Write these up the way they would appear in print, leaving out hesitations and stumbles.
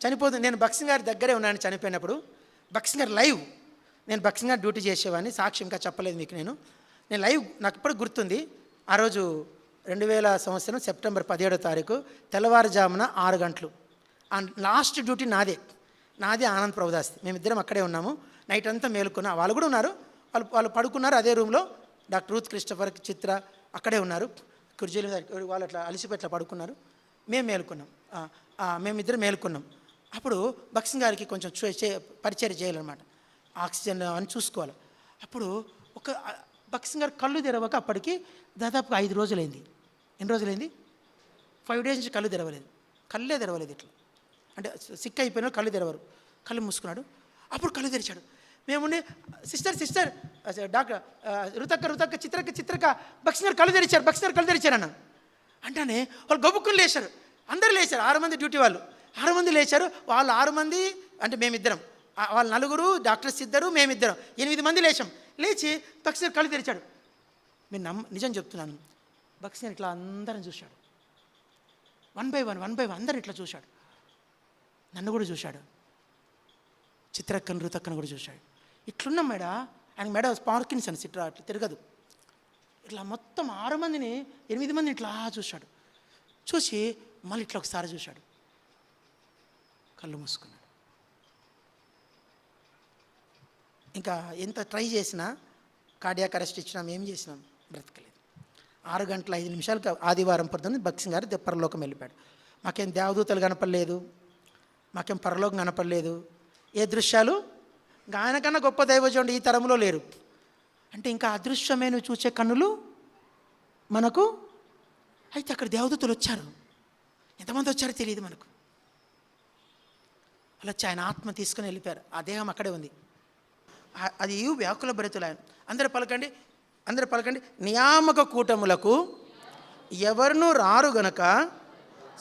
చనిపోతుంది. నేను భక్సింగ్ గారి దగ్గరే ఉన్నాను చనిపోయినప్పుడు. భక్సింగ్ గారు లైవ్, నేను భక్సింగ్ గారు డ్యూటీ చేసేవాడిని, సాక్షి ఇంకా చెప్పలేదు మీకు. నేను లైవ్, నాకు ఇప్పుడు గుర్తుంది. ఆ రోజు 2000 సంవత్సరం సెప్టెంబర్ 17వ తారీఖు తెల్లవారుజామున 6 గంటలు. లాస్ట్ డ్యూటీ నాది ఆనంద్ ప్రభుదాస్ది. మేమిద్దరం అక్కడే ఉన్నాము. నైట్ అంతా మేలుకున్నా, వాళ్ళు కూడా ఉన్నారు. వాళ్ళు పడుకున్నారు అదే రూమ్లో. డాక్టర్ రూత్ క్రిస్టఫర్, చిత్ర అక్కడే ఉన్నారు. కుర్జీలు వాళ్ళు అట్లా అలసిపెట్లా పడుకున్నారు. మేము మేలుకున్నాం, మేమిద్దరం మేలుకున్నాం. అప్పుడు భక్సింగ్ గారికి కొంచెం పరిచయం చేయాలన్నమాట. ఆక్సిజన్ అని చూసుకోవాలి. అప్పుడు ఒక భక్సింగ్ గారు కళ్ళు తెరవక అప్పటికి దాదాపుగా 5 రోజులైంది. ఎన్ని రోజులైంది? 5 days నుంచి కళ్ళు తెరవలేదు. కళ్ళే తెరవలేదు. ఇట్లా అంటే సిక్ అయిపోయినా కళ్ళు తెరవరు. కళ్ళు మూసుకున్నాడు. అప్పుడు కళ్ళు తెరిచాడు. మేముండి సిస్టర్ డాక్టర్ రుతక్క చిత్రక భక్సింగ్ గారు కళ్ళు తెరిచారు అన్న అంటానే వాళ్ళు గబుక్కుని లేచారు. అందరూ లేచారు. 6 మంది డ్యూటీ వాళ్ళు 6 మంది లేచారు. వాళ్ళు 6 మంది అంటే మేమిద్దరం, వాళ్ళు 4 డాక్టర్స్ 2, మేమిద్దరం 8 మంది లేచాం. లేచి భక్సింగ్ గారు కళ్ళు తెరిచాడు. మీరు నిజం చెప్తున్నాను. భక్సింగ్ గారు ఇట్లా అందరం చూశాడు. వన్ బై వన్ అందరు ఇట్లా చూశాడు. నన్ను కూడా చూశాడు. చిత్రక్కను రుతక్కను కూడా చూశాడు. ఇట్లున్నాం మేడ, ఆయన మేడ పార్కిన్సన్స్ ఇట్లా తిరగదు. ఇట్లా మొత్తం 6 మందిని 8 మందిని ఇట్లా చూశాడు. చూసి మళ్ళీ ఇట్లా ఒకసారి చూశాడు. కళ్ళు మూసుకున్నాడు. ఇంకా ఎంత ట్రై చేసినా, కార్డియాక్ అరెస్ట్ ఇచ్చినాం, ఏం చేసినాం, బ్రతకలేదు. 6 గంటల 5 నిమిషాలకు ఆదివారం పొద్దున్న భక్సింగ్ గారు పరలోకం వెళ్ళిపోయాడు. మాకేం దేవదూతలు కనపడలేదు, మాకేం పరలోకం కనపడలేదు. ఏ దృశ్యాలు? ఆయనకన్నా గొప్ప దైవజనుడు ఈ తరంలో లేరు. అంటే ఇంకా అదృశ్యమైన చూసే కన్నులు మనకు. అయితే అక్కడ దేవదూతలు వచ్చారు. ఎంతమంది వచ్చారో తెలియదు మనకు. అలా వచ్చి ఆయన ఆత్మ తీసుకుని వెళ్ళిపోయారు. ఆ దేహం అక్కడే ఉంది. అది వ్యాకుల భరితులు. ఆయన అందరూ పలకండి. నియామక కూటములకు ఎవరునూ రారు గనక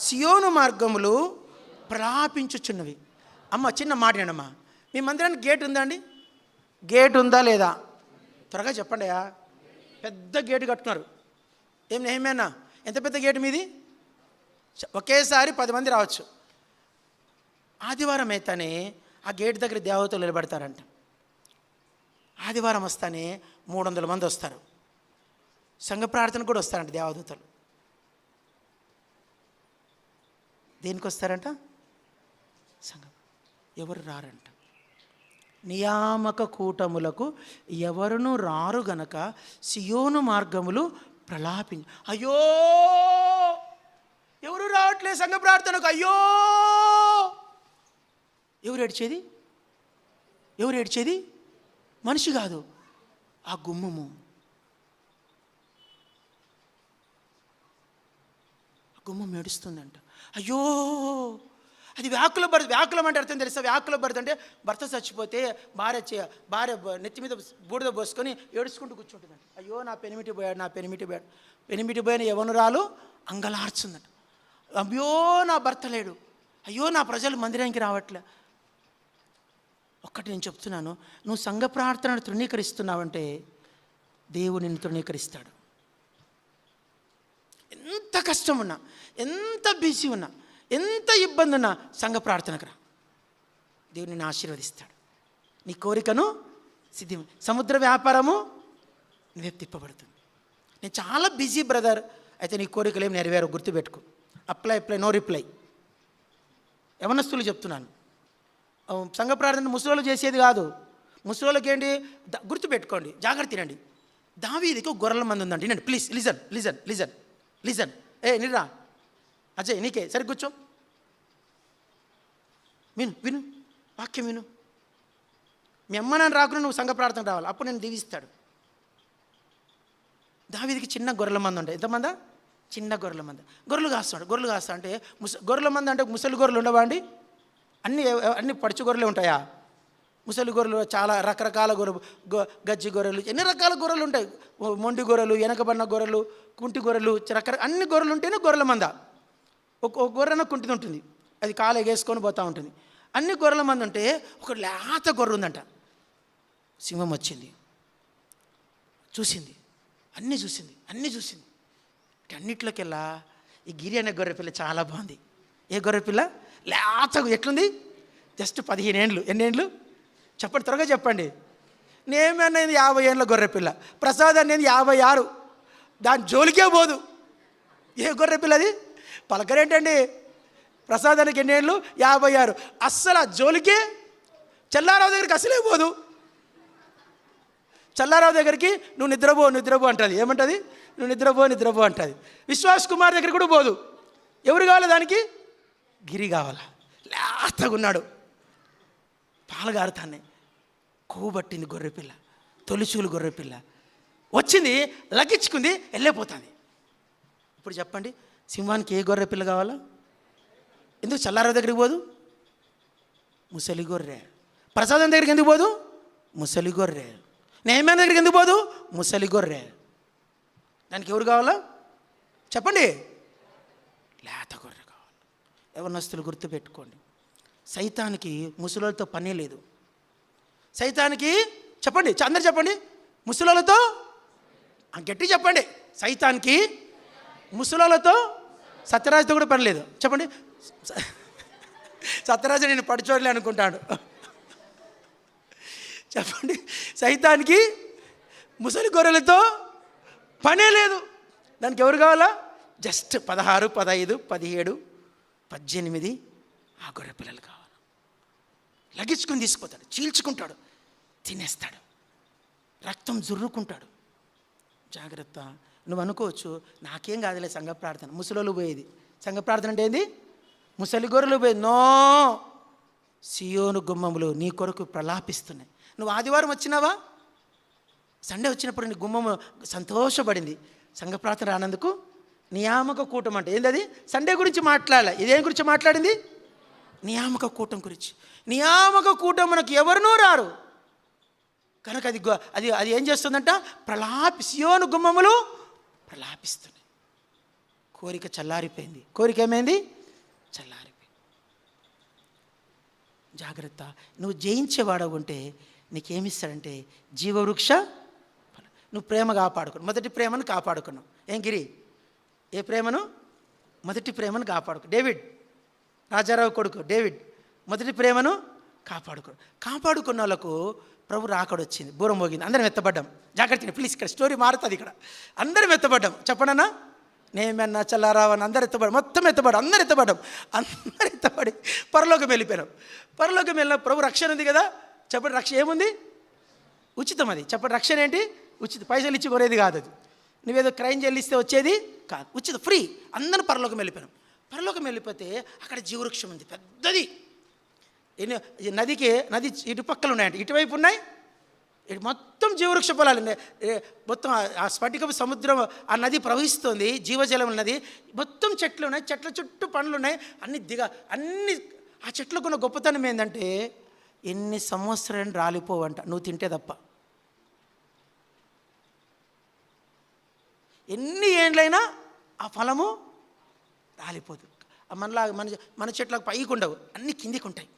సియోను మార్గములు ప్రలాపించుచున్నవి. అమ్మ చిన్న మాట అమ్మా, మీ మందిరానికి గేట్ ఉందా అండి? గేట్ ఉందా లేదా? త్వరగా చెప్పండి. పెద్ద గేటు కట్టుకున్నారు. ఏమైనా ఎంత పెద్ద గేటు మీది? ఒకేసారి 10 మంది రావచ్చు. ఆదివారం అయితేనే ఆ గేట్ దగ్గర దేవతలు నిలబడతారంట. ఆదివారం వస్తానే 300 మంది వస్తారు. సంఘ ప్రార్థన కూడా వస్తారంట దేవదూతలు. దేనికి వస్తారంట? సంఘం. ఎవరు రారంట. నియామక కూటములకు ఎవరును రారు గనక సియోను మార్గములు ప్రలాపించి. అయ్యో ఎవరు రావట్లేదు సంఘ ప్రార్థనకు, అయ్యో. ఎవరు ఏడ్చేది? మనిషి కాదు, ఆ గుమ్మము. ఆ గుమ్మం ఏడుస్తుందంట. అయ్యో, అది వ్యాకులం అంటే అర్థం తెలుసా? వ్యాకుల భర్త అంటే భర్త చచ్చిపోతే భార్య నెత్తి మీద బూడిద పోసుకొని ఏడుచుకుంటూ కూర్చుంటుందంట. అయ్యో నా పెనిమిటి పోయాడు. పెనిమిటి పోయిన యవనురాలు అంగలార్చుందంట. అయ్యో నా భర్త లేడు, అయ్యో నా ప్రజలు మందిరానికి రావట్లే. ఒక్కటి నేను చెప్తున్నాను, నువ్వు సంఘ ప్రార్థనను తృణీకరిస్తున్నావంటే దేవుడు నిన్ను తృణీకరిస్తాడు. ఎంత కష్టం ఉన్నా, ఎంత బిజీ ఉన్నా, ఎంత ఇబ్బంది ఉన్నా సంఘ ప్రార్థనకు రా. దేవుడు నిన్ను ఆశీర్వదిస్తాడు. నీ కోరికను సిద్ధి. సముద్ర వ్యాపారము నువ్వే తిప్పబడుతుంది. నేను చాలా బిజీ బ్రదర్, అయితే నీ కోరికలు ఏమి నెరవేరు, గుర్తుపెట్టుకో. Apply no reply. యవనస్తులు చెప్తున్నాను, సంఘ ప్రార్థన ముసలోళ్ళు చేసేది కాదు. ముసలోళ్ళకి ఏంటి గుర్తుపెట్టుకోండి, జాగ్రత్త తినండి. దావీదుకి గొర్రెల మంది ఉందండి. వినండి ప్లీజ్, లిజన్. నిరా అజయ్, నీకే సరి కూర్చో, విను వాక్యం విను. మీ అమ్మ నాన్న రాకుండా నువ్వు సంఘ ప్రార్థన రావాలి, అప్పుడు నేను దీవిస్తాడు. దావీదుకి చిన్న గొర్రెల మంది ఉంటాయి. ఎంతమందా? చిన్న గొర్రెల మంది. గొర్రెలు కాస్తా అంటే గొర్రెల మంది అంటే ముసలి గొర్రెలు ఉండవా అండి? అన్ని పడుచు గొర్రెలు ఉంటాయా? ముసలి గొర్రెలు చాలా రకరకాల గొర్రెలు, గజ్జి గొర్రెలు, ఎన్ని రకాల గొర్రెలు ఉంటాయి. మొండి గొర్రెలు, వెనకబడిన గొర్రెలు, కుంటి గొర్రెలు, అన్ని గొర్రెలు ఉంటేనే గొర్రెల మంద. ఒక గొర్రెన కుంటిది ఉంటుంది, అది కాలు ఎగేసుకొని పోతూ ఉంటుంది. అన్ని గొర్రెల మంది ఉంటే ఒక లేత గొర్రె ఉందంట. సింహం వచ్చింది, చూసింది, అన్నీ చూసింది. అన్నిట్లోకెల్లా ఈ గిరి అనే గొర్రెపిల్ల చాలా బాగుంది. ఏ గొర్రెపిల్ల? లేతగా ఎట్లుంది? జస్ట్ 15 ఏండ్లు. ఎన్ని ఏండ్లు చెప్పండి, త్వరగా చెప్పండి. నేమనేది 50 ఏళ్ళ గొర్రెపిల్ల. ప్రసాద్ అనేది 56. దాని జోలికే పోదు. ఏ గొర్రెపిల్ల అది? పలకరేంటండి? ప్రసాదానికి ఎన్ని ఏళ్ళు? 56. అస్సలు ఆ జోలికే చల్లారావు దగ్గరికి అసలే పోదు. చల్లారావు దగ్గరికి నువ్వు నిద్రపో అంటుంది. ఏమంటుంది? నువ్వు నిద్రపో అంటుంది. విశ్వాస్ కుమార్ దగ్గరికి కూడా పోదు. ఎవరు కావాలి దానికి? గిరి కావాలా? లేతగా ఉన్నాడు, పాలు గారుతానే. కొవ్వు పట్టింది గొర్రెపిల్ల, తొలిచూలు గొర్రెపిల్ల వచ్చింది, లగ్గించుకుంది, వెళ్ళిపోతుంది. ఇప్పుడు చెప్పండి, సింహానికి ఏ గొర్రెపిల్ల కావాలా? ఎందుకు చల్లారావు దగ్గరికి పోదు? ముసలి గొర్రె. ప్రసాదం దగ్గరికి ఎందుకు పోదు? ముసలి గొర్రె. నేమేన దగ్గరికి ఎందుకు పోదు? ముసలి గొర్రె. దానికి ఎవరు కావాలా చెప్పండి? లేత గొర్రె కావాలి. యవనస్తులు గుర్తుపెట్టుకోండి, సైతానికి ముసలోళ్ళతో పనే లేదు. సైతానికి చెప్పండి, అందరు చెప్పండి, ముసలోళ్ళతో గట్టి చెప్పండి. సైతానికి ముసలోళ్ళతో, సత్యరాజుతో కూడా పని లేదు. చెప్పండి. సత్యరాజు నేను పడిచోడలే అనుకుంటాడు. చెప్పండి. సైతానికి ముసలి గొర్రెలతో పనే లేదు. దానికి ఎవరు కావాలా? జస్ట్ 16, 15, 17, 18 ఆ గొర్రె పిల్లలు కావాలి. లగించుకొని తీసుకుపోతాడు, చీల్చుకుంటాడు, తినేస్తాడు, రక్తం జుర్రుకుంటాడు. జాగ్రత్త. నువ్వు అనుకోవచ్చు నాకేం కాదులే సంఘ ప్రార్థన, ముసలోళ్ళు పోయేది. సంఘ ప్రార్థన అంటే ఏంది? ముసలి గొర్రెలు పోయేది. నో, సియోను గుమ్మములు నీ కొరకు ప్రలాపిస్తున్నాయి. నువ్వు ఆదివారం వచ్చినావా? సండే వచ్చినప్పుడు నీ గుమ్మము సంతోషపడింది. సంఘ ప్రార్థన రానందుకు నియామక కూటం అంటే ఏంది? అది సండే గురించి మాట్లాడాలి. ఇదేం గురించి మాట్లాడింది? నియామక కూటం గురించి. నియామక కూటం మనకు ఎవరినో రారు కనుక అది ఏం చేస్తుందంట? సియోను గుమ్మములు ప్రలాపిస్తున్నాయి. కోరిక చల్లారిపోయింది. కోరిక ఏమైంది? చల్లారిపోయింది. జాగ్రత్త. నువ్వు జయించేవాడవు ఉంటే నీకేమిస్తాడంటే జీవవృక్ష. నువ్వు ప్రేమ కాపాడుకున్నావు, మొదటి ప్రేమను కాపాడుకున్నావు. ఏం గిరి? ఏ ప్రేమను? మొదటి ప్రేమను కాపాడుకో. డేవిడ్, రాజారావు కొడుకు డేవిడ్ మొదటి ప్రేమను కాపాడుకున్న వాళ్ళకు ప్రభు రాకడొచ్చింది, బూరం మోగింది, అందరం ఎత్తబడ్డాం. జాగ్రత్త ప్లీజ్, ఇక్కడ స్టోరీ మారుతుంది. ఇక్కడ అందరం ఎత్తబడ్డాం. చెప్పనన్నా? నేమన్నా చల్లారావని అందరు ఎత్తబడ్డాం, మొత్తం ఎత్తబడ్డాం, అందరు ఎత్తబడి పరలోకం వెళ్ళిపోయినాం. పరలోకం వెళ్ళిన ప్రభు రక్షణ ఉంది కదా. చెప్పండి, రక్షణ ఏముంది? ఉచితం. అది చెప్పండి, రక్షణ ఏంటి? ఉచితం. పైసలు ఇచ్చి కొనేది కాదు అది. నువ్వేదో క్రైమ్ చెల్లిస్తే వచ్చేది కాదు, ఉచితం, ఫ్రీ. అందరూ పరలోకం వెళ్ళిపోయినాం. పరలోకం వెళ్ళిపోతే అక్కడ జీవవృక్షం ఉంది, పెద్దది. నది ఇటుపక్కలు ఉన్నాయంట, ఇటువైపు ఉన్నాయి, ఇటు మొత్తం జీవవృక్ష పొలాలు ఉన్నాయి. మొత్తం ఆ స్ఫటికపు సముద్రం, ఆ నది ప్రవహిస్తుంది, జీవజలం ఉన్నది, మొత్తం చెట్లు ఉన్నాయి, చెట్ల చుట్టూ పండ్లు ఉన్నాయి, అన్ని ఆ చెట్లకున్న గొప్పతనం ఏంటంటే ఎన్ని సంవత్సరాలు రాలిపోవంట నువ్వు తింటే తప్ప. ఎన్ని ఏండ్లైనా ఆ ఫలము రాలిపోదు. మన చెట్లకు పైకి ఉండవు, అన్నీ కిందికి ఉంటాయి.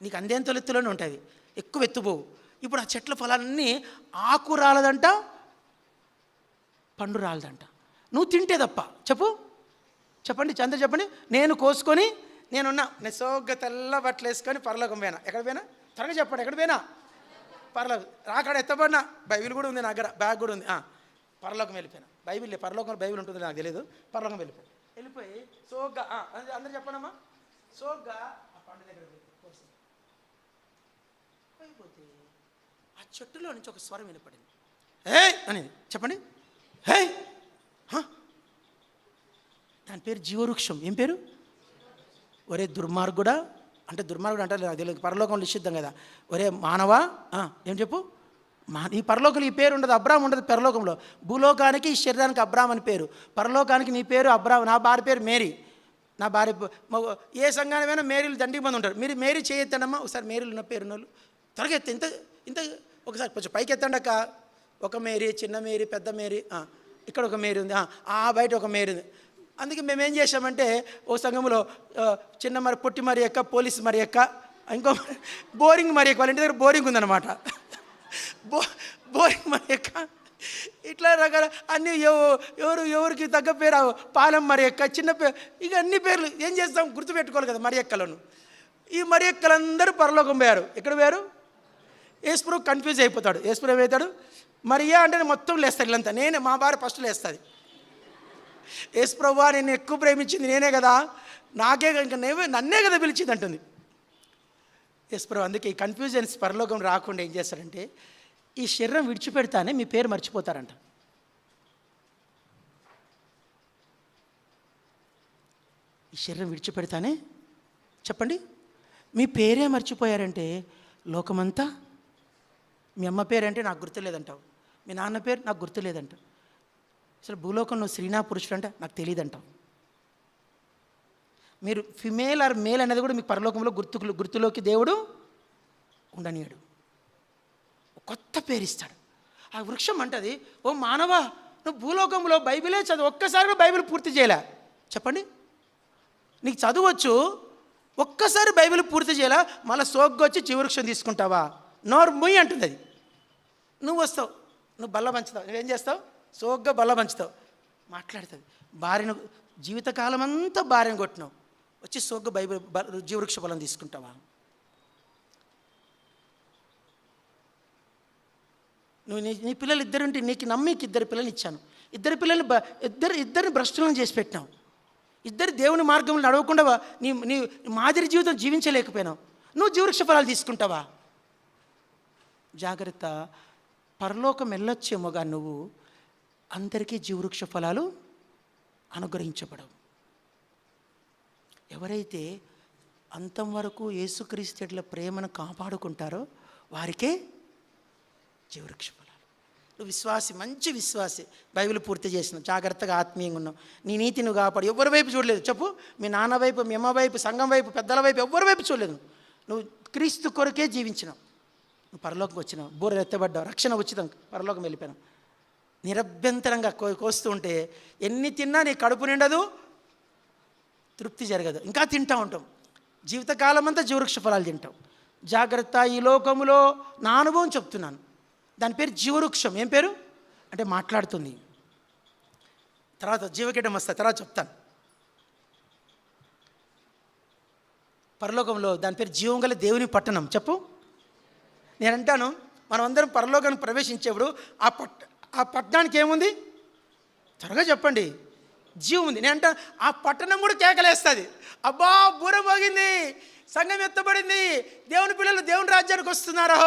నీకు అందేంతలు ఎత్తులోనే ఉంటాయి, ఎక్కువ ఎత్తుపోవు. ఇప్పుడు ఆ చెట్ల ఫలాలన్నీ ఆకు రాలదంట, పండు రాలదంట, నువ్వు తింటే తప్ప. చెప్పండి చంద్ర, చెప్పండి. నేను కోసుకొని నేను సోగ్గా తెల్ల బట్టలు వేసుకొని పరలోకం పోయినా. ఎక్కడ పోయినా? త్వరగా చెప్పండి, ఎక్కడ పోయినా? పరలోకం. రాకాడ ఎత్తబడినా. బైబిల్ కూడా ఉంది నా దగ్గర, బ్యాగ్ కూడా ఉంది. పరలోకం వెళ్ళిపోయినా. పరలోకంలో బైబిల్ ఉంటుంది, నాకు తెలియదు. పరలోకం వెళ్ళిపోయి సోగ్గా అందరు చెప్పండమ్మా, సోగ్గా ఆ పండు దగ్గర అయిపోతే ఆ చెట్టులో నుంచి ఒక స్వరం వినపడింది. హే అనేది. చెప్పండి, హే. దాని పేరు జీవవృక్షం. ఏం పేరు? ఒరే దుర్మార్గుడా, అంటే దుర్మార్గుడు అంటే నాకు తెలియదు, పరలోకంలో నిషిద్ధం కదా. ఒరే మానవా, ఏం చెప్పు. ఈ పరలోకంలో ఈ పేరు ఉండదు, అబ్రామ్ ఉండదు పరలోకంలో. భూలోకానికి ఈ శరీరానికి అబ్రామ్ అని పేరు, పరలోకానికి నీ పేరు అబ్రామ్. నా భార్య పేరు మేరీ. నా భార్య ఏ సంఘానికైనా మేరీలు దండికి మంది ఉంటారు. మీరు మేరీ చేయొత్తండమ్మా. ఒకసారి మేరీలు ఉన్న పేరు వాళ్ళు త్వరగా ఎత్త, ఇంత ఒకసారి కొంచెం పైకి ఎత్తండి అక్క. ఒక మేరీ, చిన్న మేరీ, పెద్ద మేరీ, ఇక్కడ ఒక మేరీ ఉంది, బయట ఒక మేరీ ఉంది. అందుకే మేము ఏం చేసామంటే ఓ సంఘంలో చిన్న మరి, పొట్టి మరి ఎక్క, పోలీస్ మరి ఎక్క, ఇంకో బోరింగ్ మరి ఎక్క. వాళ్ళ ఇంటి దగ్గర బోరింగ్ ఉందన్నమాట. బోరింగ్ మరి ఎక్క, ఇట్లా రకాల అన్ని ఎవరికి తగ్గ పేరు పాలెం మరియక్క, చిన్న పేరు, ఇక అన్ని పేర్లు ఏం చేస్తాం, గుర్తుపెట్టుకోవాలి కదా మరియక్కలను. ఈ మరియక్కలందరూ పరలోకం పోయారు. ఎక్కడ పోయారు? యేసుప్రభు కన్ఫ్యూజ్ అయిపోతాడు. యేసుప్రభు అవుతాడు మరియా అంటే మొత్తం లేస్తాడు. ఇల్లంతా నేనే, మా భార్య ఫస్ట్ లేస్తుంది. యేసుప్రభు నేను ఎక్కువ ప్రేమించింది నేనే కదా, నాకే ఇంకా నన్నే కదా పిలిచింది అంటుంది యేసుప్రభు. అందుకే ఈ కన్ఫ్యూజన్స్ పరలోకం రాకుండా ఏం చేస్తాడంటే, ఈ శరీరం విడిచిపెడతానే మీ పేరు మర్చిపోతారంట. ఈ శరీరం విడిచిపెడతానే చెప్పండి మీ పేరే మర్చిపోయారంటే లోకమంతా, మీ అమ్మ పేరు అంటే నాకు గుర్తులేదంటావు, మీ నాన్న పేరు నాకు గుర్తులేదంటావు, అసలు భూలోకంలో స్త్రీనా పురుషుడు అంటే నాకు తెలియదంటావు. మీరు ఫిమేల్ ఆర్ మేల్ అనేది కూడా మీకు పరలోకంలో గుర్తులోకి దేవుడు ఉండనీయడు. కొత్త పేరు ఇస్తాడు. ఆ వృక్షం అంటది, ఓ మానవా, నువ్వు భూలోకంలో బైబిలే చదువు, ఒక్కసారి కూడా బైబిల్ పూర్తి చేయలే. చెప్పండి, నీకు చదువచ్చు, ఒక్కసారి బైబిల్ పూర్తి చేయలే, మళ్ళీ సోగ్గొచ్చి జీవవృక్షం తీసుకుంటావా? నోరు ముయ్యి అంటుంది అది. నువ్వు వస్తావు, నువ్వు బల్ల పంచుతావు, నువ్వేం చేస్తావు? సోగ్గా బల్ల పంచుతావు, మాట్లాడుతుంది. భార్యను జీవితకాలం అంతా భార్యను కొట్టినావు, వచ్చి సోగ్గా బైబిల్ జీవవృక్ష బలం తీసుకుంటావా? నువ్వు నీ పిల్లలు ఇద్దరుంటే నీకు నమ్మికి ఇద్దరు పిల్లలు ఇచ్చాను, ఇద్దరిని భ్రష్టులను చేసి పెట్టినావు, ఇద్దరు దేవుని మార్గంలో నడవకుండా నీ మాదిరి జీవితం జీవించలేకపోయినావు, నువ్వు జీవవృక్ష ఫలాలు తీసుకుంటావా? జాగ్రత్త, పరలోకం వెళ్ళొచ్చేమోగా నువ్వు అందరికీ జీవవృక్ష ఫలాలు అనుగ్రహించబడవు. ఎవరైతే అంతం వరకు యేసుక్రీస్తుల ప్రేమను కాపాడుకుంటారో వారికే జీవవృక్ష ఫలాలు. నువ్వు విశ్వాసి, మంచి విశ్వాసి, బైబిల్ పూర్తి చేసినావు, జాగ్రత్తగా ఆత్మీయంగా ఉన్నావు, నీ నీతి నువ్వు కాపాడు, ఎవరి వైపు చూడలేదు. చెప్పు, మీ నాన్న వైపు, మీ అమ్మ వైపు, సంఘం వైపు, పెద్దల వైపు, ఎవరి వైపు చూడలేదు. నువ్వు క్రీస్తు కొరకే జీవించినావు. నువ్వు పరలోకం వచ్చినావు, బూర ఎత్తబడ్డావు, రక్షణ ఉచితం, పరలోకం వెళ్ళిపోయినావు. నిరభ్యంతరంగా కోస్తూ ఉంటే ఎన్ని తిన్నా నీ కడుపు నిండదు, తృప్తి జరగదు, ఇంకా తింటూ ఉంటాం. జీవితకాలం అంతా జీవవృక్ష ఫలాలు తింటాం. జాగ్రత్త, ఈ లోకములో నా అనుభవం చెప్తున్నాను. దాని పేరు జీవవృక్షం. ఏం పేరు అంటే మాట్లాడుతుంది. తర్వాత జీవకీటం వస్తుంది, తర్వాత చెప్తాను. పరలోకంలో దాని పేరు జీవం గల దేవుని పట్టణం. చెప్పు, నేను అంటాను, మనం అందరం పరలోకానికి ప్రవేశించేప్పుడు ఆ పట్టణానికి ఏముంది? త్వరగా చెప్పండి. జీవం ఉంది. నేను అంటా, ఆ పట్టణం కూడా కేకలేస్తుంది, అబ్బా బూర మోగింది, సంఘం ఎత్తబడింది, దేవుని పిల్లలు దేవుని రాజ్యానికి వస్తున్నారో.